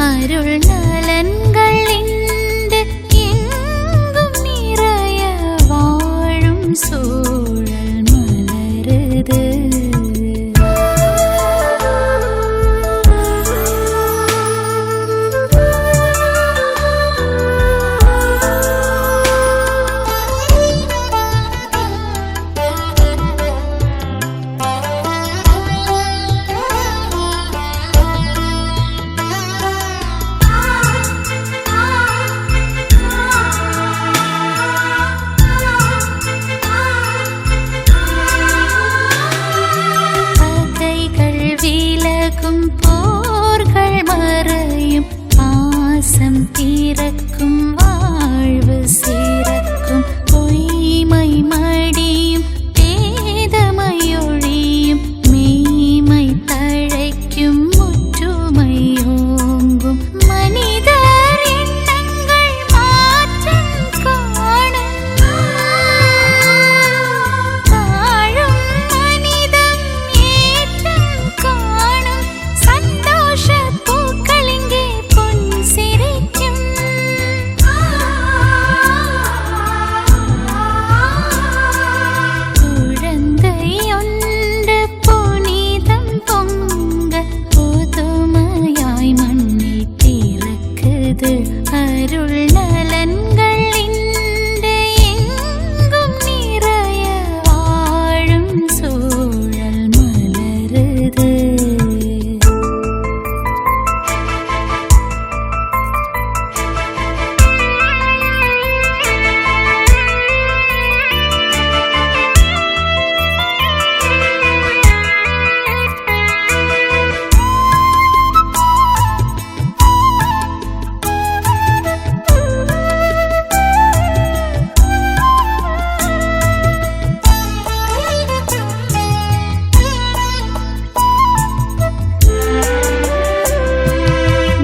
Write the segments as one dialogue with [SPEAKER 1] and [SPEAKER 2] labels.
[SPEAKER 1] அருள் நலன்கள் இன்று எங்கும் நிறைய வாழும் சூழல் மலருது. போர்கள் மறையும் பாசம் தீரக்கும் வாழ்வு சீரக்கும் பொய்மை மடியும் பேதமையொழியும் மெய்மை தழைக்கும் முற்றுமை ஓங்கும் மனிதர் எண்ணங்கள் மாற்றம் காணும் தாழும் மனிதம் ஏற்றம் காணும் சந்தோஷ பூக்கள் இங்கே பொன் சிரிக்கும். குழந்தை ஒன்று புனிதம் பொங்க புதுமையாய் மண்ணில் பிறக்குது. அருள் நலன்கள் இன்று எங்கும் நிறைய வாழும் சூழல் மலருது.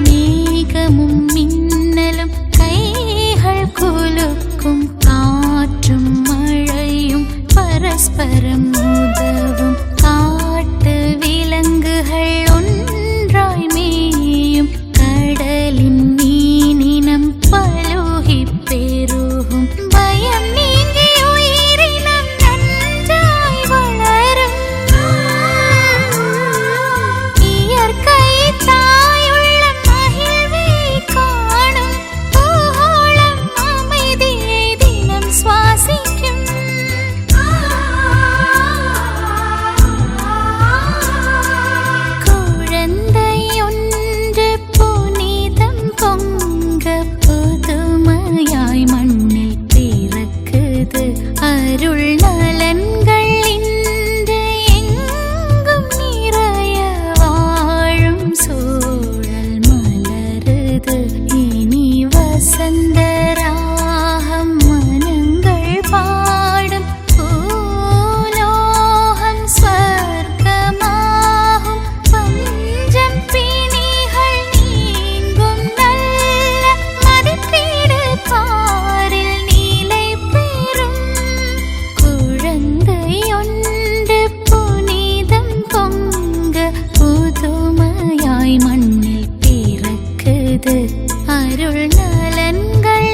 [SPEAKER 1] மேகமும் மின்னலும் கைகள் குலுக்கும் காற்றும் மழையும் பரஸ்பரம் உதவும் காட்டு விலங்குகள் ஒன்றாய் மேயும் கடலின் மீனினம் பலுகி பெருகும் பயம் நீங்கி உயிரினம் நன்றாய் வளரும். இயற்கை தாயுள்ள மகிழ்வை காணும் பூகோளம் அமைதியை தினம் சுவாசிக்கும். குழந்தை ஒன்று புனிதம் பொங்க புதுமையாய் மண்ணில் பிறக்குது. அருள் நலன்கள் இன்று எங்கும் நிறைய வாழும் சூழல் மலருது. இனி வசந்தராகம் மனங்கள் பாடும் பூலோகம் ஸ்வர்க்கமாகும் பஞ்சம் பிணிகள் நீங்கும் நல்ல மதிப்பீடு பாரில் நிலை பெறும். குழந்தை ஒன்று புனிதம் பொங்க புதுமையாய் மண்ணில் பிறக்குது. அருள் நலன்கள்